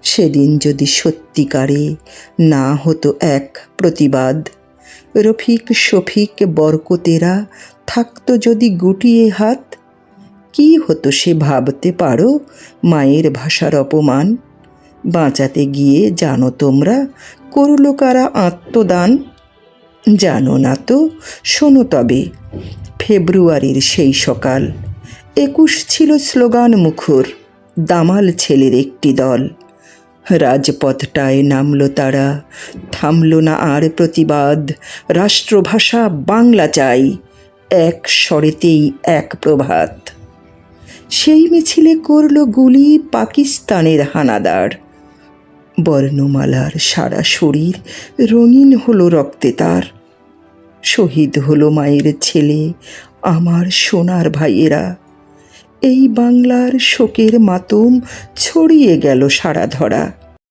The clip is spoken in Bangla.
সেদিন যদি সত্যিকারে না হতো এক প্রতিবাদ, রফিক শফিক বরকতেরা থাকতো যদি গুটিয়ে হাত, কি হতো সে ভাবতে পারো মায়ের ভাষার অপমান? বাঁচাতে গিয়ে জানো তোমরা করল কারা আত্মদান? জানো না তো শোনো তবে। ফেব্রুয়ারির সেই সকাল, 21 ছিল স্লোগান মুখর, দামাল ছেলের একটি দল। রাজপথটায় নামল তারা, থামল না আর প্রতিবাদ। রাষ্ট্রভাষা বাংলা চাই, এক স্বরেতেই এক প্রভাত। সেই মিছিলে করল গুলি পাকিস্তানের হানাদার। বর্ণমালার সারা শরীর রঙিন হলো রক্তে তার। শহীদ হলো মায়ের ছেলে, আমার সোনার ভাইয়েরা। এই বাংলার শোকের মাতম ছড়িয়ে গেল সারা ধরা।